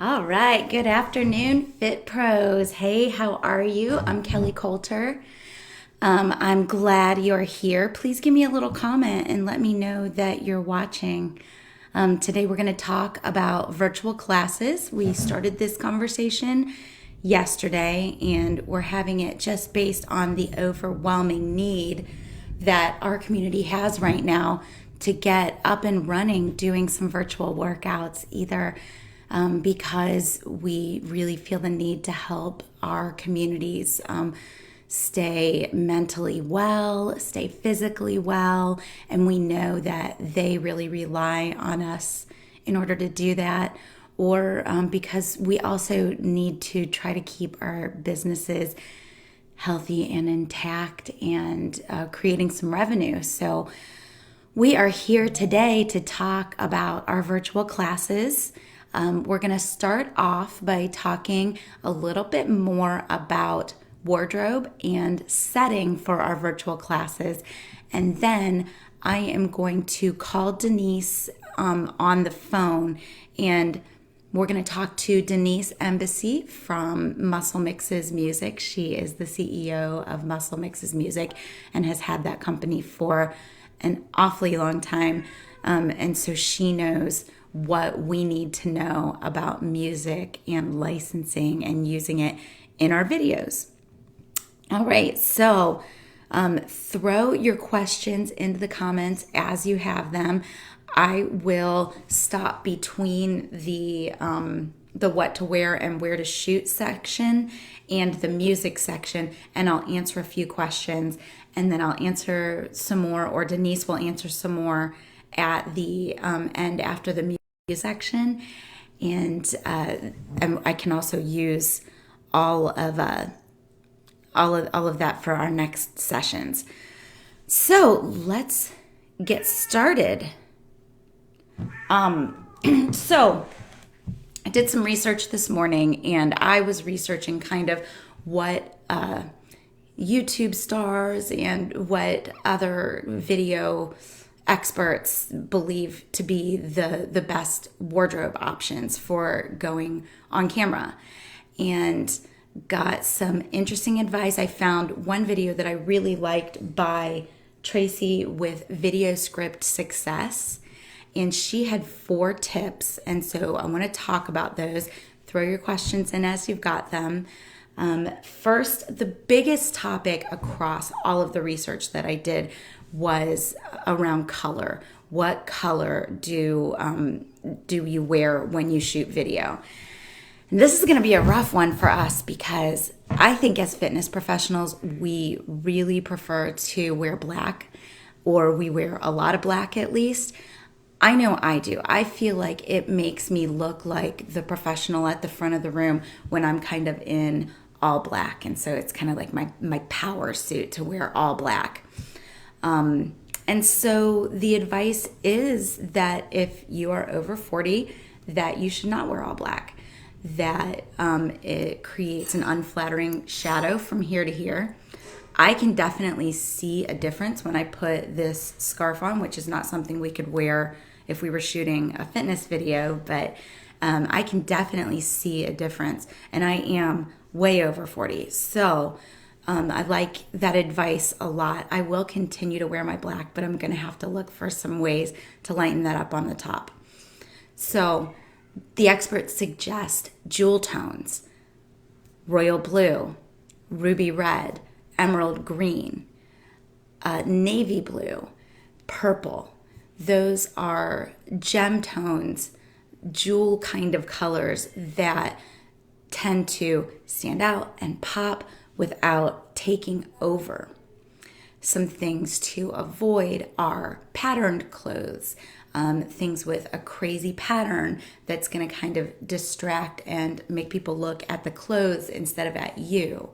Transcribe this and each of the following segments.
All right, good afternoon, Fit Pros. Hey, how are you? I'm Kelly Coulter. I'm glad you're here. Please give me a little comment and let me know that you're watching. Today, we're going to talk about virtual classes. We started this conversation yesterday, and we're having it just based on the overwhelming need that our community has right now to get up and running doing some virtual workouts, either because we really feel the need to help our communities stay mentally well, stay physically well, and we know that they really rely on us in order to do that, or because we also need to try to keep our businesses healthy and intact and creating some revenue. So, we are here today to talk about our virtual classes. We're going to start off by talking a little bit more about wardrobe and setting for our virtual classes. And then I am going to call Denise on the phone, and we're going to talk to Denise Embassy from Muscle Mixes Music. She is the CEO of Muscle Mixes Music and has had that company for an awfully long time. And so she knows what we need to know about music and licensing and using it in our videos. All right, so throw your questions into the comments as you have them. I will stop between the what to wear and where to shoot section and the music section, and I'll answer a few questions, and then I'll answer some more, or Denise will answer some more at the end after the music section, and I can also use all of that for our next sessions. So let's get started. So I did some research this morning, and I was researching kind of what YouTube stars and what other video experts believe to be the best wardrobe options for going on camera, and got some interesting advice. I found one video that I really liked by Tracy with Video Script Success, and she had 4 tips, and so I want to talk about those. Throw your questions in as you've got them. First, the biggest topic across all of the research that I did was around color. What color do you wear when you shoot video? And this is going to be a rough one for us because I think as fitness professionals, we really prefer to wear black, or we wear a lot of black at least. I know I do. I feel like it makes me look like the professional at the front of the room when I'm kind of in all black. And so it's kind of like my power suit to wear all black. And so the advice is that if you are over 40, that you should not wear all black, that it creates an unflattering shadow from here to here. I can definitely see a difference when I put this scarf on, which is not something we could wear if we were shooting a fitness video, but I can definitely see a difference, and I am way over 40. So I like that advice a lot. I will continue to wear my black, but I'm going to have to look for some ways to lighten that up on the top. So the experts suggest jewel tones: royal blue, ruby red, emerald green, navy blue, purple. Those are gem tones, jewel kind of colors that tend to stand out and pop without taking over. Some things to avoid are patterned clothes, things with a crazy pattern that's going to kind of distract and make people look at the clothes instead of at you.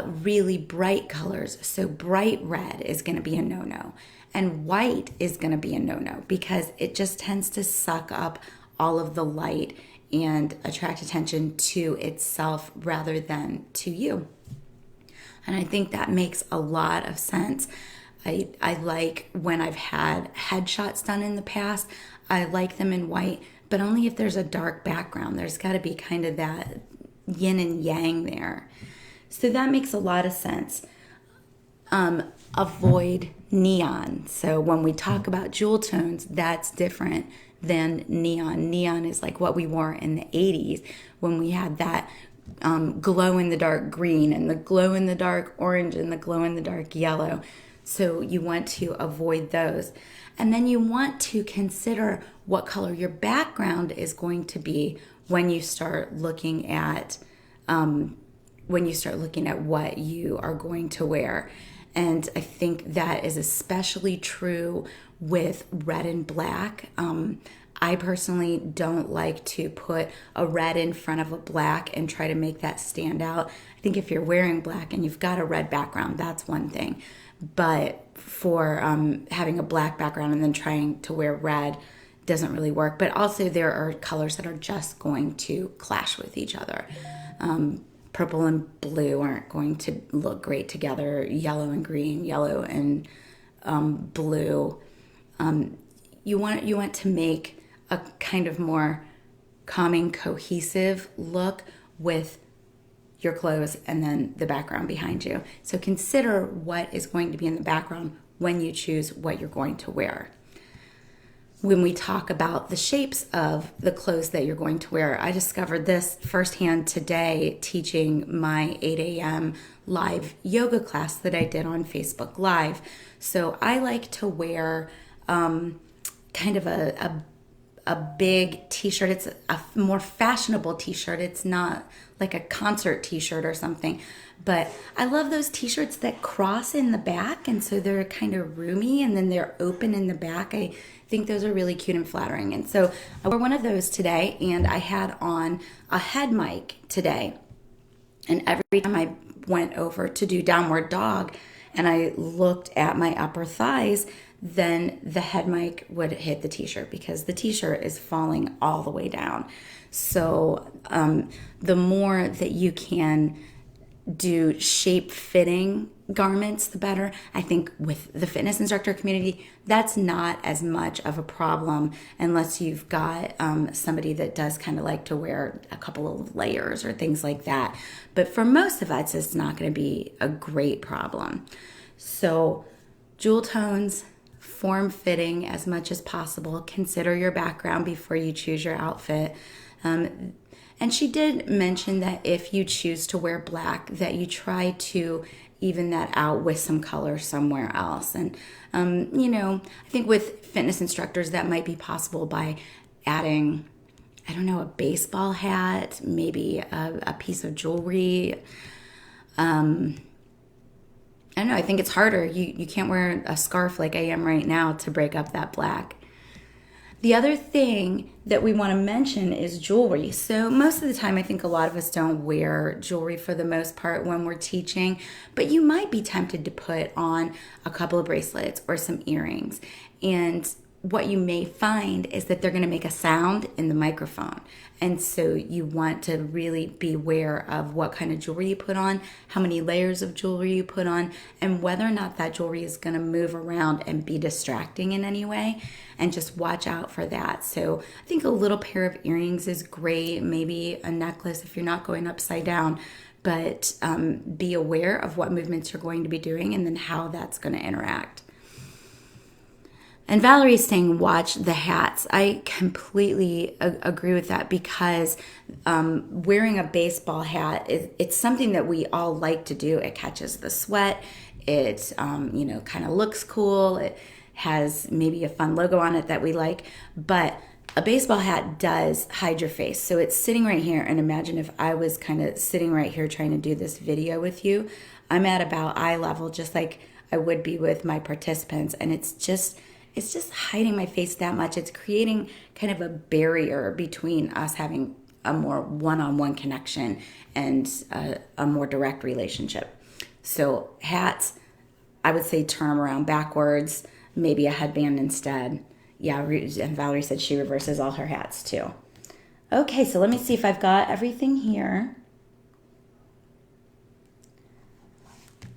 Really bright colors, so bright red is going to be a no-no, and white is going to be a no-no because it just tends to suck up all of the light and attract attention to itself rather than to you. And I think that makes a lot of sense. I like when I've had headshots done in the past, I like them in white but only if there's a dark background. There's got to be kind of that yin and yang there. So that makes a lot of sense. Avoid neon. So when we talk about jewel tones, that's different than neon. Neon is like what we wore in the 80s when we had that glow in the dark green and the glow in the dark orange and the glow in the dark yellow. So you want to avoid those. And then you want to consider what color your background is going to be when you start looking at what you are going to wear. And I think that is especially true with red and black. I personally don't like to put a red in front of a black and try to make that stand out. I think if you're wearing black and you've got a red background, that's one thing. But for having a black background and then trying to wear red doesn't really work. But also there are colors that are just going to clash with each other. Purple and blue aren't going to look great together. Yellow and green, yellow and blue. You want to make a kind of more calming, cohesive look with your clothes and then the background behind you. So consider what is going to be in the background when you choose what you're going to wear. When we talk about the shapes of the clothes that you're going to wear, I discovered this firsthand today teaching my 8 a.m. live yoga class that I did on Facebook Live. So I like to wear kind of a big t-shirt. It's a more fashionable t-shirt. It's not like a concert t-shirt or something. But I love those t-shirts that cross in the back, and so they're kind of roomy and then they're open in the back. I think those are really cute and flattering. And so I wore one of those today, and I had on a head mic today. And every time I went over to do downward dog and I looked at my upper thighs, then the head mic would hit the t-shirt because the t-shirt is falling all the way down. So the more that you can do shape-fitting garments, the better. I think with the fitness instructor community, that's not as much of a problem unless you've got somebody that does kind of like to wear a couple of layers or things like that. But for most of us, it's not going to be a great problem. So jewel tones, form-fitting as much as possible. Consider your background before you choose your outfit. And she did mention that if you choose to wear black, that you try to even that out with some color somewhere else. And, I think with fitness instructors, that might be possible by adding, a baseball hat, maybe a piece of jewelry. I think it's harder. You can't wear a scarf like I am right now to break up that black. The other thing that we want to mention is jewelry. So most of the time, I think a lot of us don't wear jewelry for the most part when we're teaching, but you might be tempted to put on a couple of bracelets or some earrings. And what you may find is that they're going to make a sound in the microphone. And so you want to really be aware of what kind of jewelry you put on, how many layers of jewelry you put on, and whether or not that jewelry is going to move around and be distracting in any way. And just watch out for that. So I think a little pair of earrings is great, maybe a necklace if you're not going upside down. But be aware of what movements you're going to be doing and then how that's going to interact. And Valerie's saying, watch the hats. I completely agree with that because wearing a baseball hat, it's something that we all like to do. It catches the sweat. It, kind of looks cool. It has maybe a fun logo on it that we like. But a baseball hat does hide your face. So it's sitting right here. And imagine if I was kind of sitting right here trying to do this video with you. I'm at about eye level, just like I would be with my participants. And it's just hiding my face that much. It's creating kind of a barrier between us having a more one-on-one connection and a more direct relationship. So hats, I would say turn them around backwards, maybe a headband instead. Yeah, and Valerie said she reverses all her hats too. Okay, so let me see if I've got everything here.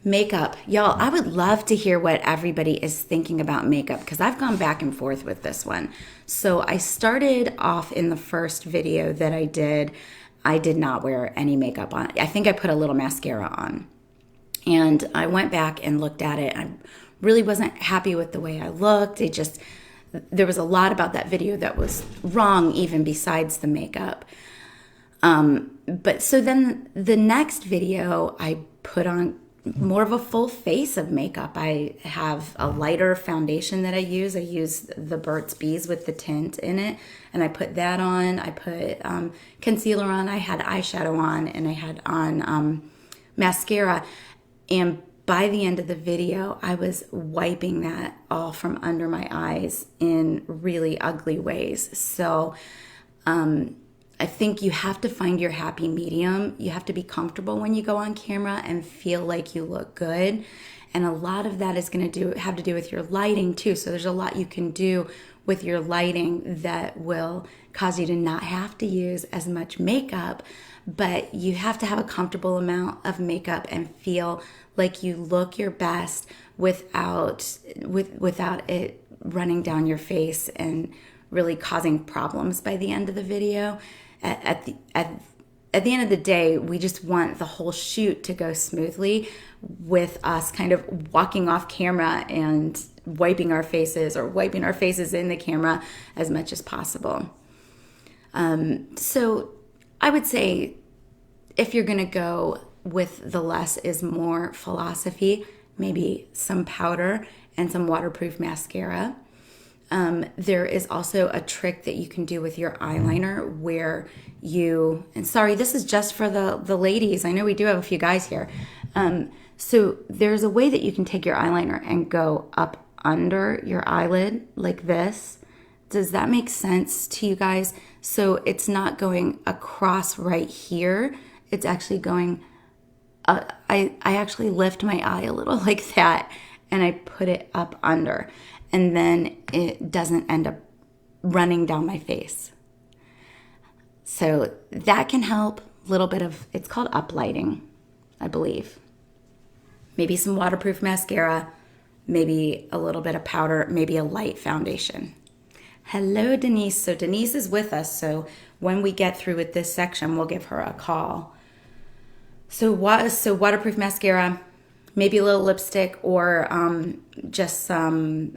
Makeup. Y'all, I would love to hear what everybody is thinking about makeup because I've gone back and forth with this one. So I started off in the first video that I did not wear any makeup on. I think I put a little mascara on. And I went back and looked at it. I really wasn't happy with the way I looked. There was a lot about that video that was wrong, even besides the makeup. But so then the next video, I put on more of a full face of makeup. I have a lighter foundation that I use. I use the Burt's Bees with the tint in it, and I put that on. I put concealer on. I had eyeshadow on, and I had on mascara. And by the end of the video, I was wiping that all from under my eyes in really ugly ways. So I think you have to find your happy medium. You have to be comfortable when you go on camera and feel like you look good. And a lot of that is going to have to do with your lighting too. So there's a lot you can do with your lighting that will cause you to not have to use as much makeup, but you have to have a comfortable amount of makeup and feel like you look your best without it running down your face and really causing problems by the end of the video. At the end of the day, we just want the whole shoot to go smoothly with us kind of walking off camera and wiping our faces or wiping our faces in the camera as much as possible. So I would say if you're going to go with the less is more philosophy, maybe some powder and some waterproof mascara. There is also a trick that you can do with your eyeliner where and sorry, this is just for the ladies. I know we do have a few guys here. So there's a way that you can take your eyeliner and go up under your eyelid like this. Does that make sense to you guys? So it's not going across right here. It's actually going, I actually lift my eye a little like that and I put it up under. And then it doesn't end up running down my face. So that can help. A little bit of, it's called uplighting, I believe. Maybe some waterproof mascara, maybe a little bit of powder, maybe a light foundation. Hello, Denise. So Denise is with us. So when we get through with this section, we'll give her a call. So waterproof mascara, maybe a little lipstick or just some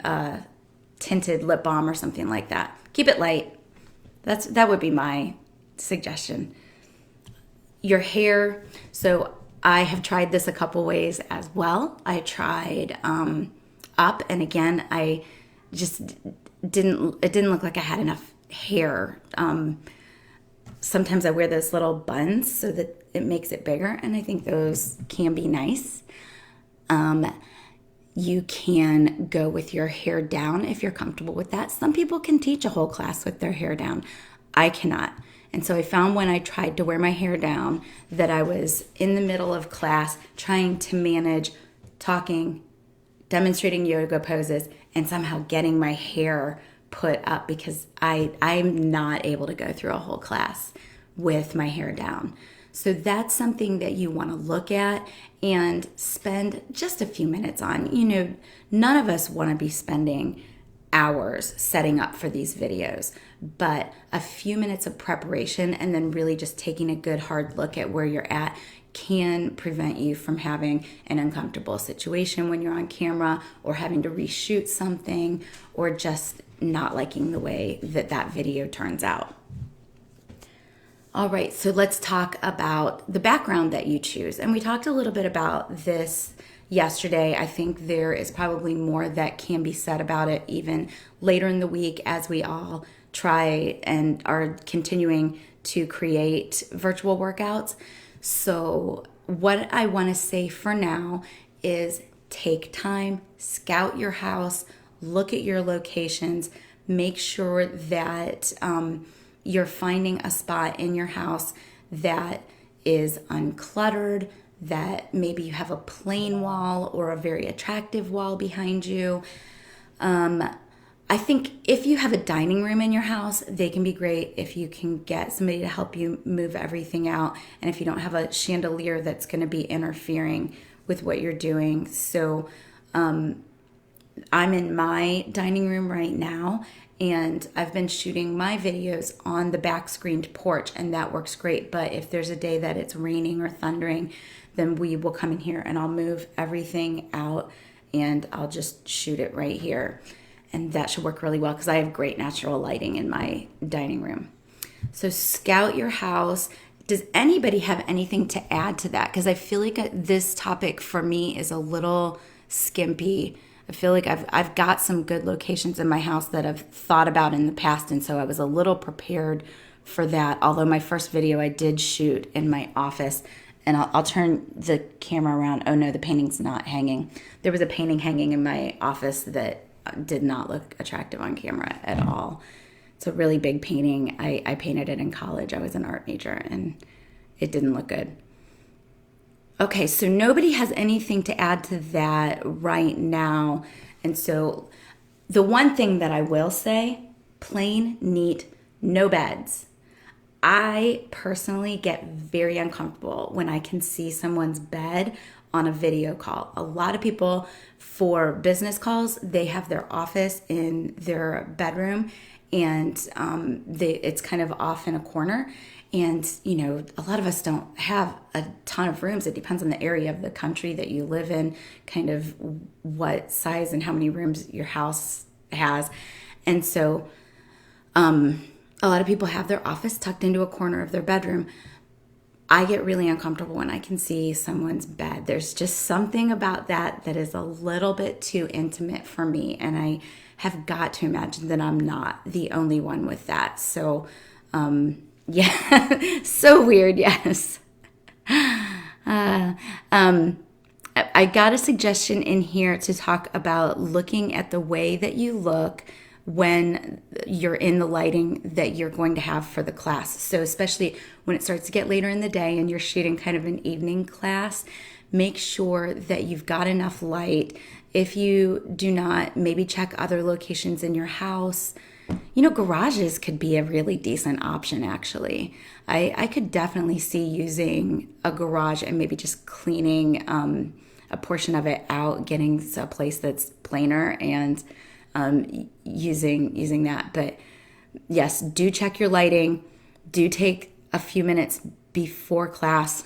tinted lip balm or something like that. Keep it light. That would be my suggestion. Your hair. So I have tried this a couple ways as well. I tried up, and again, I just it didn't look like I had enough hair. Sometimes I wear those little buns so that it makes it bigger, and I think those can be nice. You can go with your hair down if you're comfortable with that. Some people can teach a whole class with their hair down. I cannot. And so I found when I tried to wear my hair down that I was in the middle of class trying to manage talking, demonstrating yoga poses, and somehow getting my hair put up because I'm not able to go through a whole class with my hair down. So that's something that you want to look at and spend just a few minutes on. You know, none of us want to be spending hours setting up for these videos, but a few minutes of preparation and then really just taking a good hard look at where you're at can prevent you from having an uncomfortable situation when you're on camera or having to reshoot something or just not liking the way that video turns out. All right, so let's talk about the background that you choose. And we talked a little bit about this yesterday. I think there is probably more that can be said about it even later in the week as we all try and are continuing to create virtual workouts. So what I want to say for now is take time, scout your house, look at your locations, make sure that you're finding a spot in your house that is uncluttered, that maybe you have a plain wall or a very attractive wall behind you. I think if you have a dining room in your house, they can be great if you can get somebody to help you move everything out. And if you don't have a chandelier that's going to be interfering with what you're doing. So I'm in my dining room right now, and I've been shooting my videos on the back screened porch, and that works great. But if there's a day that it's raining or thundering, then we will come in here and I'll move everything out and I'll just shoot it right here. And that should work really well because I have great natural lighting in my dining room. So scout your house. Does anybody have anything to add to that? Because I feel like this topic for me is a little skimpy. I feel like I've got some good locations in my house that I've thought about in the past, and so I was a little prepared for that. Although my first video I did shoot in my office, and I'll turn the camera around. Oh no, the painting's not hanging. There was a painting hanging in my office that did not look attractive on camera at all. It's a really big painting. I painted it in college. I was an art major, and it didn't look good. Okay, so nobody has anything to add to that right now. And so the one thing that I will say, plain, neat, no beds. I personally get very uncomfortable when I can see someone's bed on a video call. A lot of people, for business calls, they have their office in their bedroom, and it's kind of off in a corner. And, you know, a lot of us don't have a ton of rooms. It depends on the area of the country that you live in, kind of what size and how many rooms your house has. And so a lot of people have their office tucked into a corner of their bedroom. I get really uncomfortable when I can see someone's bed. There's just something about that is a little bit too intimate for me. And I have got to imagine that I'm not the only one with that. So, yeah, so weird, yes. I got a suggestion in here to talk about looking at the way that you look when you're in the lighting that you're going to have for the class. So especially when it starts to get later in the day and you're shooting kind of an evening class, make sure that you've got enough light. If you do not, maybe check other locations in your house. You know, garages could be a really decent option, actually. I could definitely see using a garage and maybe just cleaning a portion of it out, getting a place that's plainer and using that. But yes, do check your lighting. Do take a few minutes before class.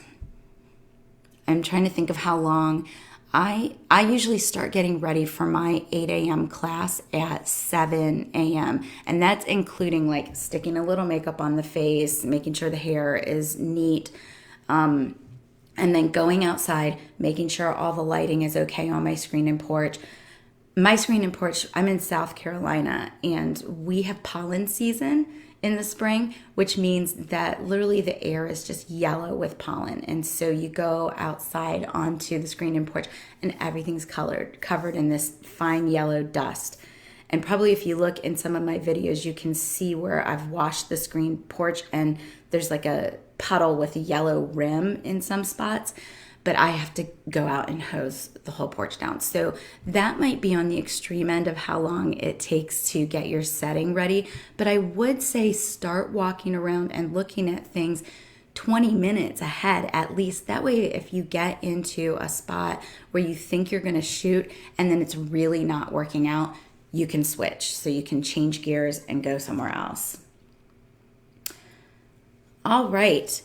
I'm trying to think of how long. I usually start getting ready for my 8 a.m. class at 7 a.m. And that's including like sticking a little makeup on the face, making sure the hair is neat, and then going outside, making sure all the lighting is okay on my screen and porch. My screen and porch, I'm in South Carolina, and we have pollen season in the spring, which means that literally the air is just yellow with pollen. And so you go outside onto the screen and porch and everything's covered in this fine yellow dust. And probably if you look in some of my videos, you can see where I've washed the screen porch and there's like a puddle with a yellow rim in some spots. But I have to go out and hose the whole porch down. So that might be on the extreme end of how long it takes to get your setting ready. But I would say start walking around and looking at things 20 minutes ahead at least. That way, if you get into a spot where you think you're going to shoot and then it's really not working out, you can switch. So you can change gears and go somewhere else. All right.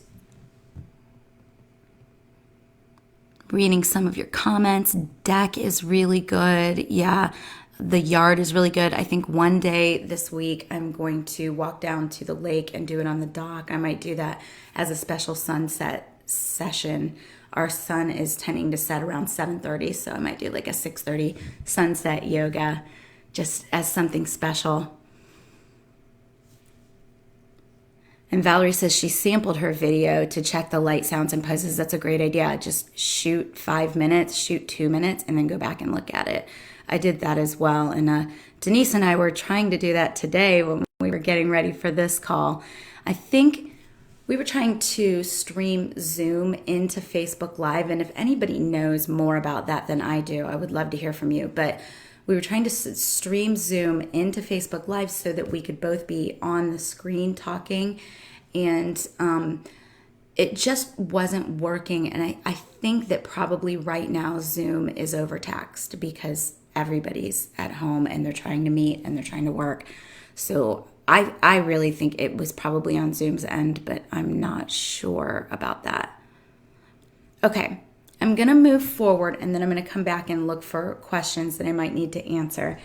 Reading some of your comments. Deck is really good. Yeah, the yard is really good. I think one day this week I'm going to walk down to the lake and do it on the dock. I might do that as a special sunset session. Our sun is tending to set around 7:30, so I might do like a 6:30 sunset yoga just as something special. And Valerie says she sampled her video to check the light, sounds, and poses. That's a great idea. Just shoot 5 minutes, shoot 2 minutes, and then go back and look at it. I did that as well. And Denise and I were trying to do that today when we were getting ready for this call. I think we were trying to stream Zoom into Facebook Live. And if anybody knows more about that than I do, I would love to hear from you. But we were trying to stream Zoom into Facebook Live so that we could both be on the screen talking. And it just wasn't working. And I think that probably right now Zoom is overtaxed because everybody's at home and they're trying to meet and they're trying to work. So I really think it was probably on Zoom's end, but I'm not sure about that. Okay, I'm going to move forward and then I'm going to come back and look for questions that I might need to answer.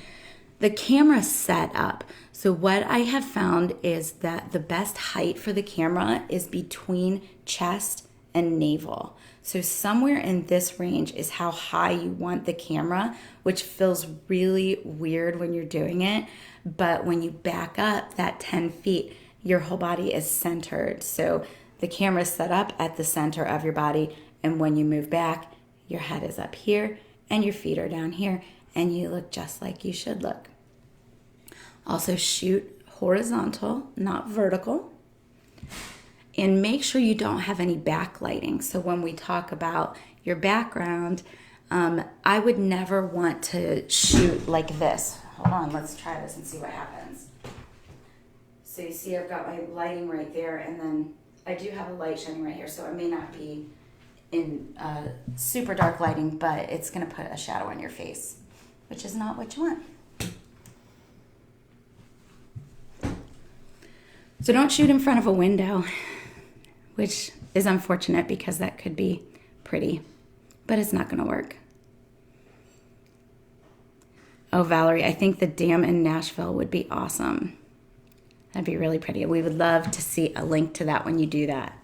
The camera setup. So what I have found is that the best height for the camera is between chest and navel. So somewhere in this range is how high you want the camera, which feels really weird when you're doing it. But when you back up that 10 feet, your whole body is centered. So the camera is set up at the center of your body. And when you move back, your head is up here and your feet are down here. And you look just like you should look. Also shoot horizontal, not vertical. And make sure you don't have any backlighting. So when we talk about your background, I would never want to shoot like this. Hold on, let's try this and see what happens. So you see I've got my lighting right there, and then I do have a light shining right here, so it may not be in super dark lighting, but it's going to put a shadow on your face, which is not what you want. So don't shoot in front of a window, which is unfortunate because that could be pretty, but it's not going to work. Oh, Valerie, I think the dam in Nashville would be awesome. That'd be really pretty. We would love to see a link to that when you do that.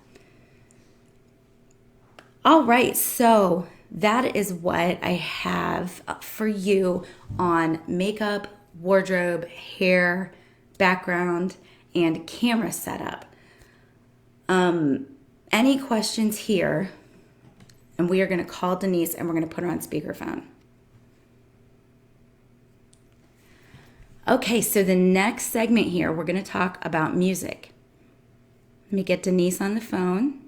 All right, so that is what I have for you on makeup, wardrobe, hair, background, and camera setup. Any questions here? And we are going to call Denise and we're going to put her on speakerphone. Okay, so the next segment here, we're going to talk about music. Let me get Denise on the phone.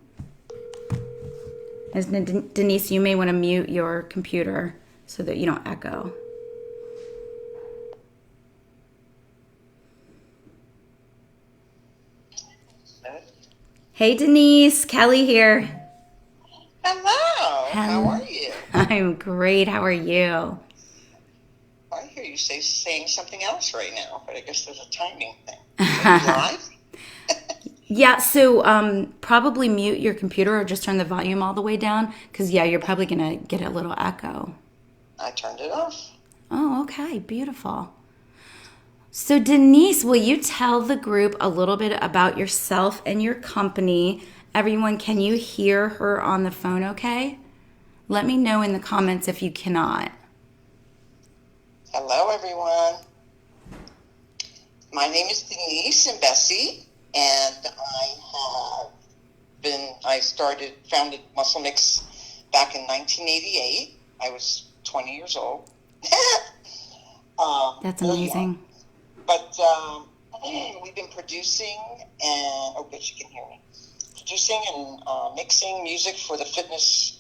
Denise, you may want to mute your computer so that you don't echo. Hey, Denise, Kelly here. Hello, how are you? I'm great. How are you? I hear you saying something else right now, but I guess there's a timing thing. Are you live? Yeah, so probably mute your computer or just turn the volume all the way down because, yeah, you're probably going to get a little echo. I turned it off. Oh, okay. Beautiful. So, Denise, will you tell the group a little bit about yourself and your company? Everyone, can you hear her on the phone okay? Let me know in the comments if you cannot. Hello, everyone. My name is Denise and Bessie, and I founded Muscle Mix back in 1988. I was 20 years old. That's amazing. But we've been producing and, oh, good, you can hear me. Producing and mixing music for the fitness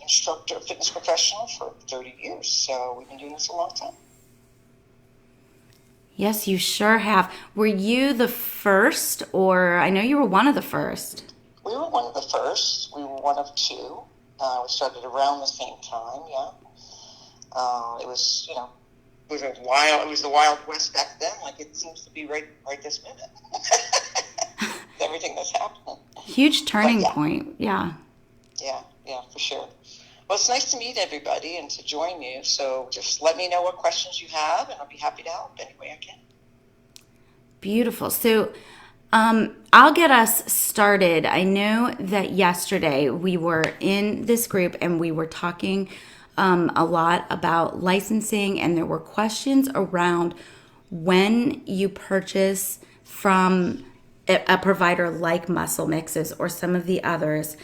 professional for 30 years. So we've been doing this a long time. Yes, you sure have. Were you the first, or I know you were one of the first? We were one of the first. We were one of two. We started around the same time, yeah. It was, it was the Wild West back then, like it seems to be right this minute. Everything that's happening. Huge turning point, yeah. Yeah, for sure. Well, it's nice to meet everybody and to join you. So just let me know what questions you have, and I'll be happy to help any way I can. Beautiful. So I'll get us started. I know that yesterday we were in this group and we were talking a lot about licensing, and there were questions around when you purchase from a provider like Muscle Mixes or some of the others,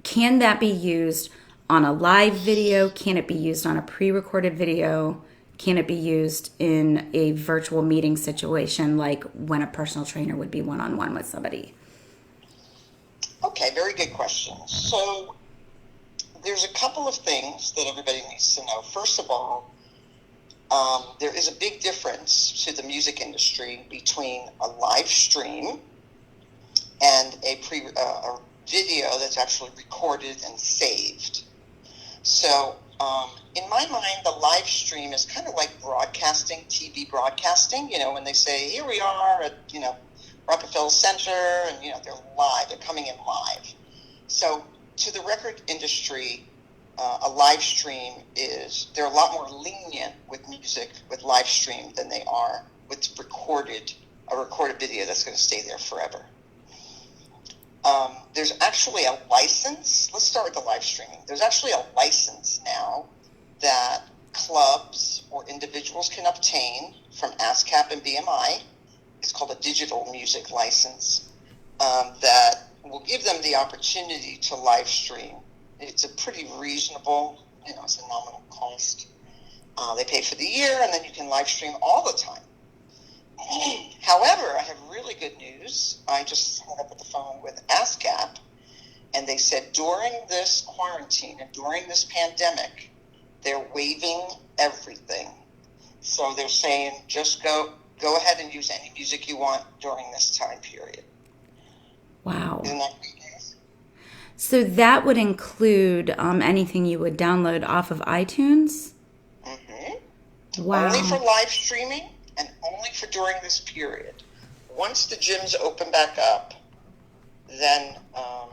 can that be used on a live video? Can it be used on a pre-recorded video? Can it be used in a virtual meeting situation like when a personal trainer would be one-on-one with somebody? Okay, very good question. So there's a couple of things that everybody needs to know. First of all, there is a big difference to the music industry between a live stream and a video that's actually recorded and saved. So in my mind, the live stream is kind of like broadcasting, TV broadcasting. When they say, "Here we are at Rockefeller Center," and they're live, they're coming in live. So to the record industry, a live stream they're a lot more lenient with music with live stream than they are with a recorded video that's going to stay there forever. There's actually a license. Let's start with the live streaming. There's actually a license now that clubs or individuals can obtain from ASCAP and BMI. It's called a digital music license that will give them the opportunity to live stream. It's a pretty reasonable, it's a nominal cost. They pay for the year, and then you can live stream all the time. However, I have really good news. I just hung up the phone with ASCAP, and they said during this quarantine and during this pandemic, they're waiving everything. So they're saying just go ahead and use any music you want during this time period. Wow. Isn't that great news? So that would include anything you would download off of iTunes? Mm-hmm. Wow. Only for live streaming and only for during this period. Once the gyms open back up, then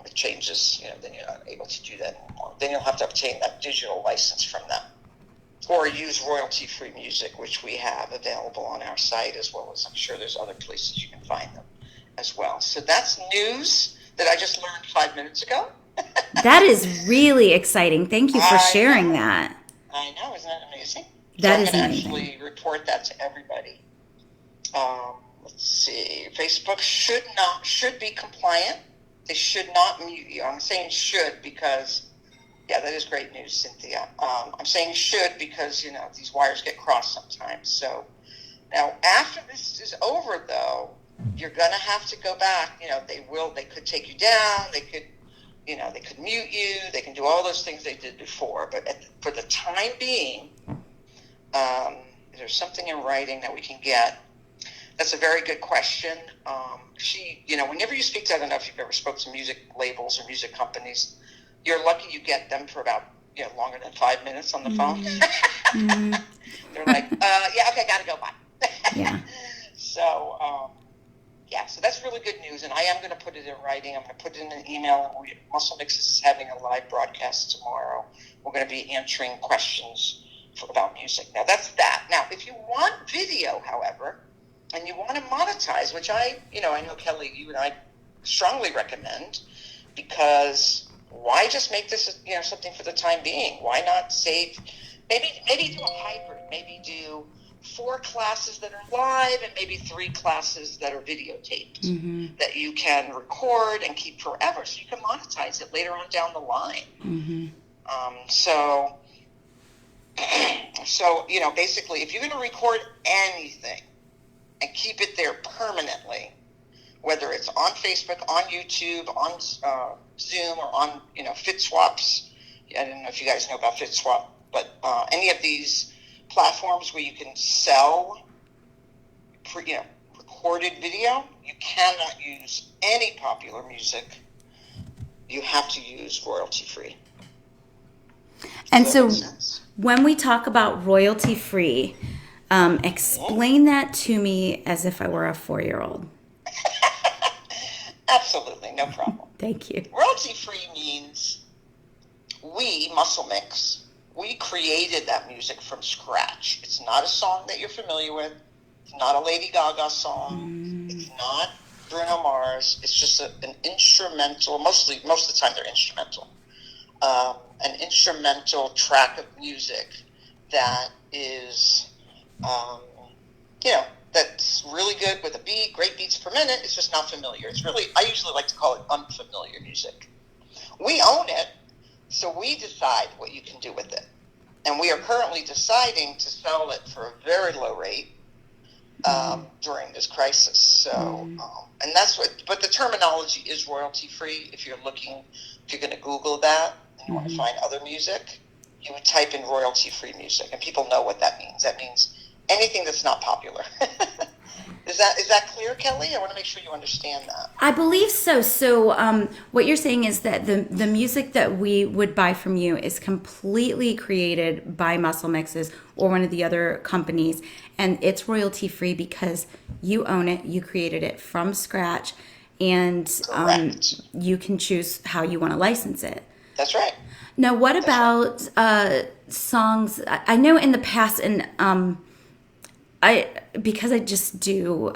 it changes. Then you're not able to do that anymore. Then you'll have to obtain that digital license from them, or use royalty-free music, which we have available on our site, as well as I'm sure there's other places you can find them as well. So that's news that I just learned 5 minutes ago. That is really exciting. Thank you for sharing that. I know, isn't that amazing? That is I'm going to amazing. actually report that to everybody. Let's see. Facebook should be compliant. They should not mute you. I'm saying should because, that is great news, Cynthia. I'm saying should because, these wires get crossed sometimes. So now after this is over, though, you're going to have to go back. They could take you down. They could mute you. They can do all those things they did before. But for the time being, there's something in writing that we can get. That's a very good question. Whenever you speak to, I don't know if you've ever spoke to music labels or music companies, you're lucky you get them for about, longer than 5 minutes on the phone. Mm-hmm. They're like, okay, gotta go, bye. Yeah. So, so that's really good news, and I am going to put it in writing. I'm going to put it in an email. Muscle Mix is having a live broadcast tomorrow. We're going to be answering questions about music. Now, that's that. Now, if you want video, however, and you want to monetize, which I know, Kelly, you and I strongly recommend, because why just make this, something for the time being? Why not save, maybe do a hybrid, maybe do 4 classes that are live and maybe 3 classes that are videotaped, Mm-hmm. that you can record and keep forever, so you can monetize it later on down the line. Mm-hmm. So basically, if you're going to record anything and keep it there permanently, whether it's on Facebook, on YouTube, on Zoom, or on FitSwaps. I don't know if you guys know about FitSwap, but any of these platforms where you can sell recorded video, you cannot use any popular music. You have to use royalty-free. And so when we talk about royalty-free, explain that to me as if I were a 4-year-old. Absolutely, no problem. Thank you. Royalty-free means we, Muscle Mix, we created that music from scratch. It's not a song that you're familiar with. It's not a Lady Gaga song. It's not Bruno Mars. It's just an instrumental. Most of the time, they're instrumental. An instrumental track of music that is, that's really good with a beat, great beats per minute. It's just not familiar. I usually like to call it unfamiliar music. We own it, so we decide what you can do with it. And we are currently deciding to sell it for a very low rate during this crisis. So, and that's but the terminology is royalty free. If you're going to Google that and you want to find other music, you would type in royalty free music, and people know what that means. That means anything that's not popular. Is that clear, Kelly? I want to make sure you understand that. I believe so. So, what you're saying is that the music that we would buy from you is completely created by Muscle Mixes or one of the other companies, and it's royalty free because you own it, you created it from scratch, and Correct. you can choose how you want to license it. That's right. Now, what That's right. about songs? I know in the past, and I because I just do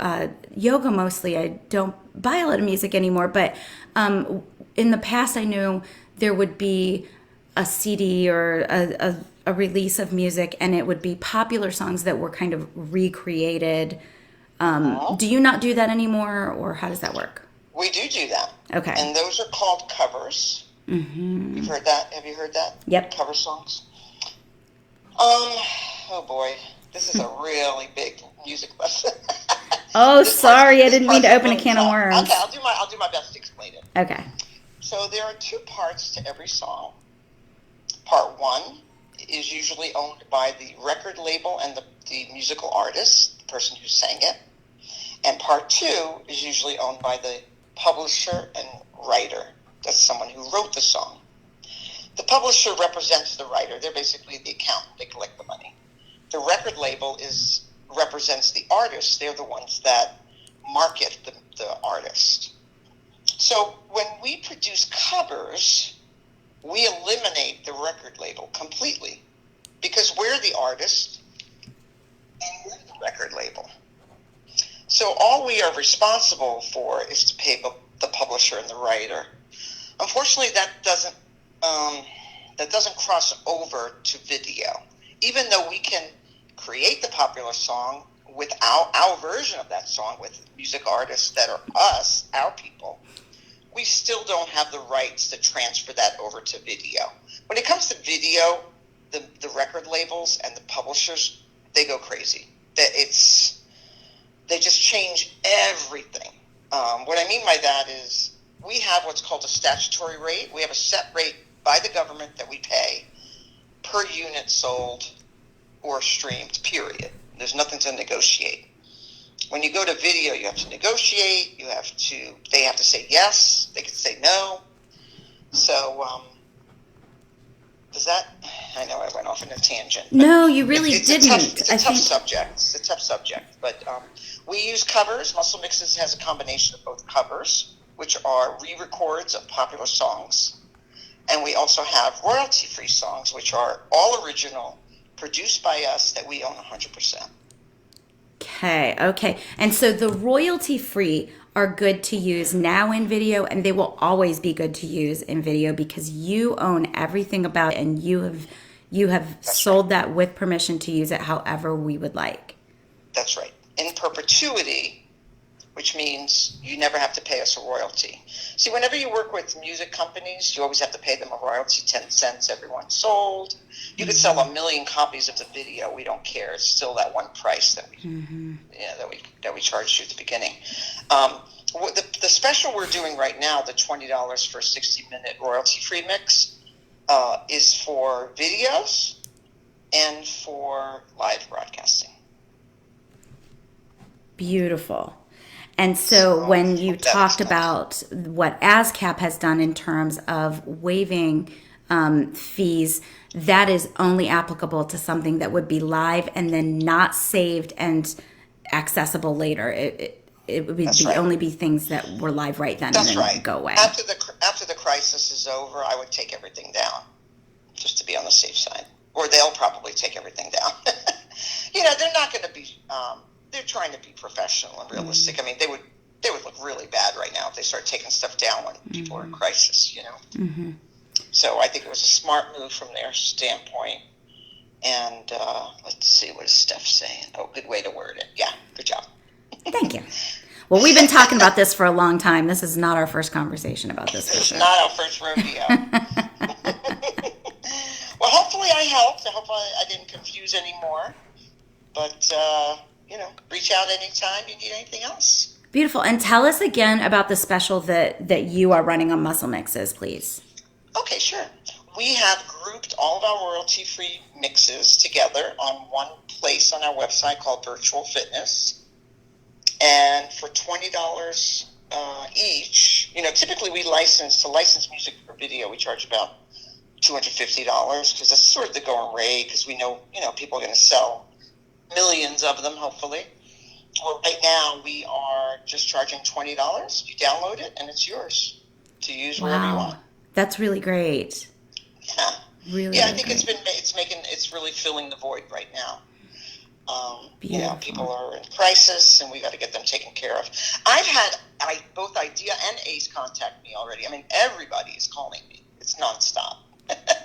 yoga mostly. I don't buy a lot of music anymore. But in the past, I knew there would be a CD or a release of music, and it would be popular songs that were kind of recreated. Uh-huh. Do you not do that anymore, or how does that work? We do that, Okay. and those are called covers. You've heard that? Have you heard that? Yep. Cover songs. Um. Oh boy, this is a really big music lesson. Oh, this part's sorry, I this didn't mean part's to a open a little can of tough. Okay, worms. I'll do my best to explain it. Okay. So there are two parts to every song. Part one is usually owned by the record label and the musical artist, the person who sang it. And part two is usually owned by the publisher and writer. That's someone who wrote the song. The publisher represents the writer. They're basically the accountant. They collect the money. The record label represents the artist. They're the ones that market the artist. So when we produce covers, we eliminate the record label completely because we're the artist and we're the record label. So all we are responsible for is to pay the publisher and the writer. Unfortunately, that doesn't cross over to video. Even though we can create the popular song without our version of that song with music artists that are us, our people, we still don't have the rights to transfer that over to video. When it comes to video, the record labels and the publishers, they go crazy. They just change everything. What I mean by that is we have what's called a statutory rate. We have a set rate by the government that we pay per unit sold or streamed, period. There's nothing to negotiate. When you go to video, you have to negotiate. They have to say yes. They can say no. So, I know I went off on a tangent. But No, you really it's didn't. a tough subject. It's a tough subject. But we use covers. Muscle Mixes has a combination of both covers, which are re-records of popular songs. And we also have royalty-free songs, which are all original, produced by us, that we own 100%. Okay. And so the royalty free are good to use now in video, and they will always be good to use in video because you own everything about it, and you have sold that with permission to use it however we would like. That's right. In perpetuity, which means you never have to pay us a royalty. See, whenever you work with music companies, you always have to pay them a royalty, 10 cents every one sold. You could sell 1 million copies of the video. We don't care. It's still that one price that we charged you at the beginning. The special we're doing right now, the $20 for a 60-minute royalty-free mix, is for videos and for live broadcasting. Beautiful. And so when you talked about what ASCAP has done in terms of waiving fees, that is only applicable to something that would be live and then not saved and accessible later. It would only be things that were live right then and then go away. After the crisis is over, I would take everything down just to be on the safe side. Or they'll probably take everything down. They're not going to be... they're trying to be professional and realistic. I mean, they would look really bad right now if they start taking stuff down when people are in crisis, So I think it was a smart move from their standpoint. And let's see, what is Steph saying? Oh, good way to word it. Yeah, good job. Thank you. Well, we've been talking about this for a long time. This is not our first conversation about this. It's not our first rodeo. Well, hopefully I helped. I hope I didn't confuse anymore. But, reach out anytime you need anything else. Beautiful. And tell us again about the special that you are running on Muscle Mixes, please. Okay, sure. We have grouped all of our royalty-free mixes together on one place on our website called Virtual Fitness. And for $20 each, typically we license music for video. We charge about $250 because that's sort of the going rate because we know, people are going to sell millions of them, hopefully. Well, right now we are just charging $20. You download it and it's yours to use wherever you want. That's really great. Yeah. Really, yeah, I really think great. it's really filling the void right now. Beautiful. People are in crisis, and we got to get them taken care of. I've had both IDEA and ACE contact me already. I mean, everybody is calling me. It's nonstop.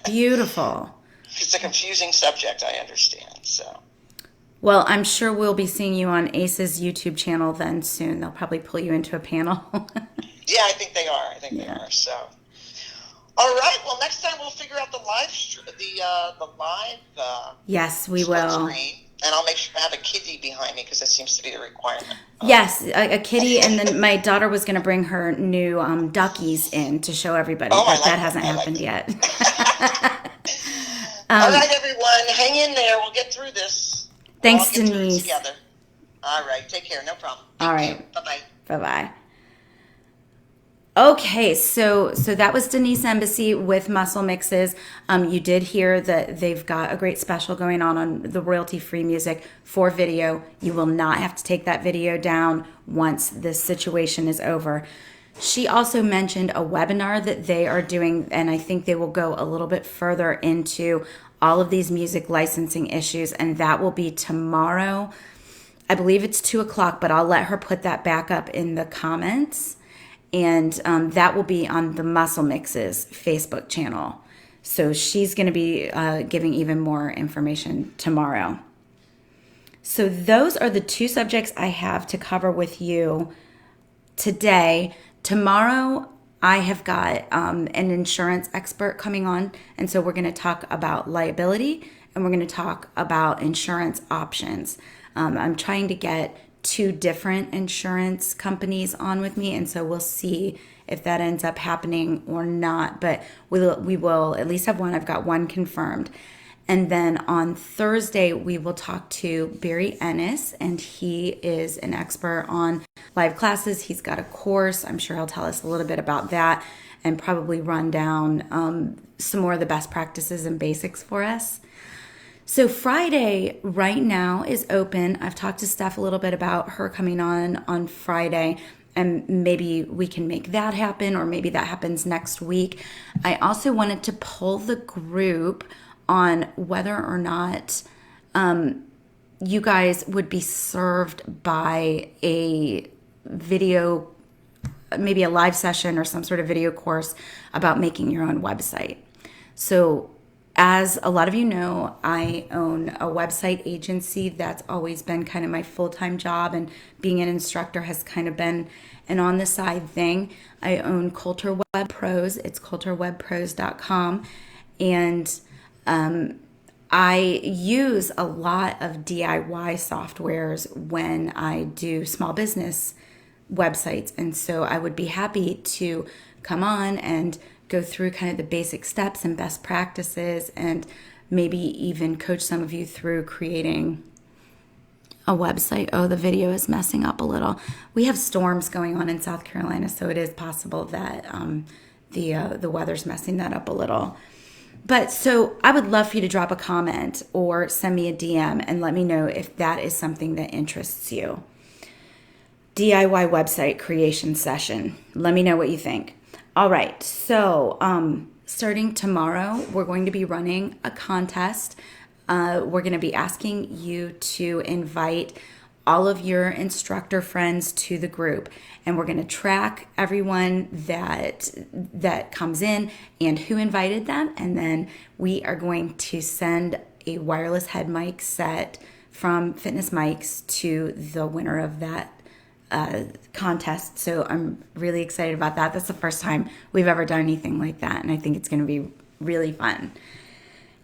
Beautiful. It's a confusing subject, I understand. So, well, I'm sure we'll be seeing you on ACE's YouTube channel then soon. They'll probably pull you into a panel. yeah, I think they are. They are. So, all right. Well, next time we'll figure out the live. Yes, we will. Screen. And I'll make sure I have a kitty behind me because that seems to be the requirement. Yes, a kitty, and then my daughter was going to bring her new duckies in to show everybody, but that hasn't happened yet. All right, everyone, hang in there. We'll get through this. Thanks, Denise. Together. All right, take care. No problem. All right. Bye-bye. Bye-bye. Okay, so that was Denise Embassy with Muscle Mixes. You did hear that they've got a great special going on the royalty-free music for video. You will not have to take that video down once this situation is over. She also mentioned a webinar that they are doing, and I think they will go a little bit further into all of these music licensing issues, and that will be tomorrow. I believe it's 2:00, but I'll let her put that back up in the comments. And that will be on the Muscle Mixes Facebook channel. So she's going to be giving even more information tomorrow. So those are the two subjects I have to cover with you today. Tomorrow, I have got an insurance expert coming on. And so we're going to talk about liability and we're going to talk about insurance options. I'm trying to get 2 different insurance companies on with me, and so we'll see if that ends up happening or not, but we will at least have one. I've got one confirmed. And then on Thursday we will talk to Barry Ennis, and he is an expert on live classes. He's got a course. I'm sure he'll tell us a little bit about that and probably run down some more of the best practices and basics for us. So Friday right now is open. I've talked to Steph a little bit about her coming on Friday, and maybe we can make that happen, or maybe that happens next week. I also wanted to poll the group on whether or not you guys would be served by a video, maybe a live session or some sort of video course about making your own website. So as a lot of you know, I own a website agency. That's always been kind of my full-time job, and being an instructor has kind of been an on-the-side thing. I own Coulter Web Pros. It's coulterwebpros.com, and I use a lot of DIY softwares when I do small business websites, and so I would be happy to come on and go through kind of the basic steps and best practices, and maybe even coach some of you through creating a website. Oh, the video is messing up a little. We have storms going on in South Carolina, so it is possible that the weather's messing that up a little. But so I would love for you to drop a comment or send me a DM and let me know if that is something that interests you. DIY website creation session. Let me know what you think. All right, so starting tomorrow, we're going to be running a contest. We're going to be asking you to invite all of your instructor friends to the group, and we're going to track everyone that comes in and who invited them, and then we are going to send a wireless head mic set from Fitness Mics to the winner of that contest. So I'm really excited about that. That's the first time we've ever done anything like that, and I think it's going to be really fun.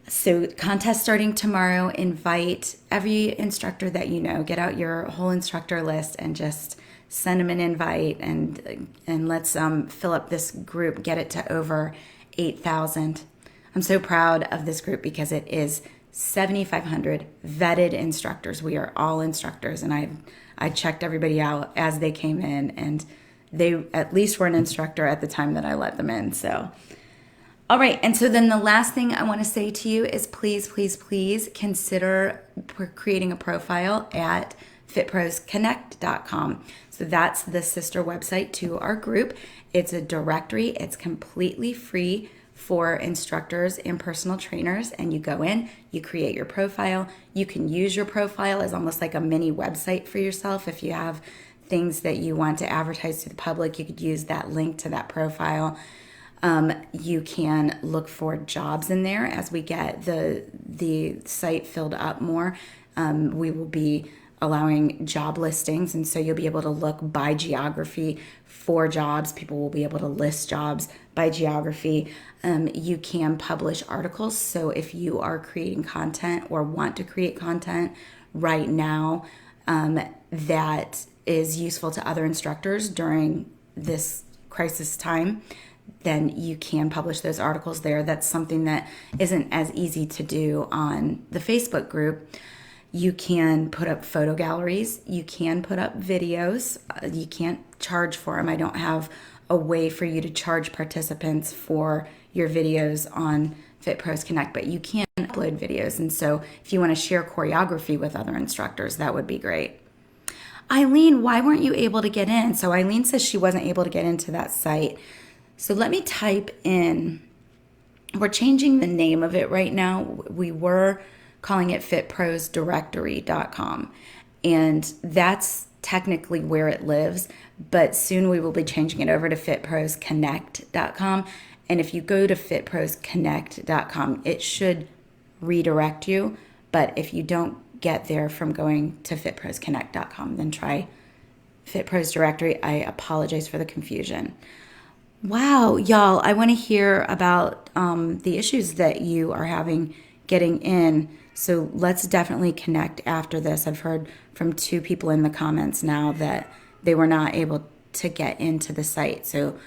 So contest starting tomorrow. Invite every instructor that you know. Get out your whole instructor list and just send them an invite, and let's fill up this group, get it to over 8,000. I'm so proud of this group because it is 7,500 vetted instructors. We are all instructors, and I checked everybody out as they came in, and they at least were an instructor at the time that I let them in. So, all right. And so then the last thing I want to say to you is please, please, please consider creating a profile at fitprosconnect.com. So that's the sister website to our group. It's a directory. It's completely free for instructors and personal trainers. And you go in, you create your profile. You can use your profile as almost like a mini website for yourself. If you have things that you want to advertise to the public, you could use that link to that profile. You can look for jobs in there as we get the site filled up more. We will be allowing job listings, and so you'll be able to look by geography for jobs. People will be able to list jobs by geography. You can publish articles, so if you are creating content or want to create content right now that is useful to other instructors during this crisis time, then you can publish those articles there. That's something that isn't as easy to do on the Facebook group. You can put up photo galleries. You can put up videos. You can't charge for them. I don't have a way for you to charge participants for your videos on FitPros Connect, but you can upload videos. And so if you want to share choreography with other instructors, that would be great. Eileen, why weren't you able to get in? So Eileen says she wasn't able to get into that site. So let me type in, we're changing the name of it right now. We were calling it fitprosdirectory.com, and that's technically where it lives, but soon we will be changing it over to fitprosconnect.com. And if you go to fitprosconnect.com, it should redirect you, but if you don't get there from going to fitprosconnect.com, then try FitPros Directory. I apologize for the confusion. Wow, y'all, I want to hear about the issues that you are having getting in. So let's definitely connect after this. I've heard from 2 people in the comments now that they were not able to get into the site. So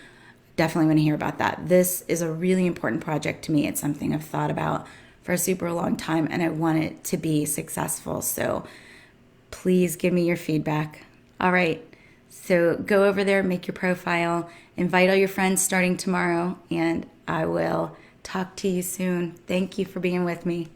definitely want to hear about that. This is a really important project to me. It's something I've thought about for a super long time, and I want it to be successful. So please give me your feedback. All right. So go over there, make your profile, invite all your friends starting tomorrow, and I will talk to you soon. Thank you for being with me.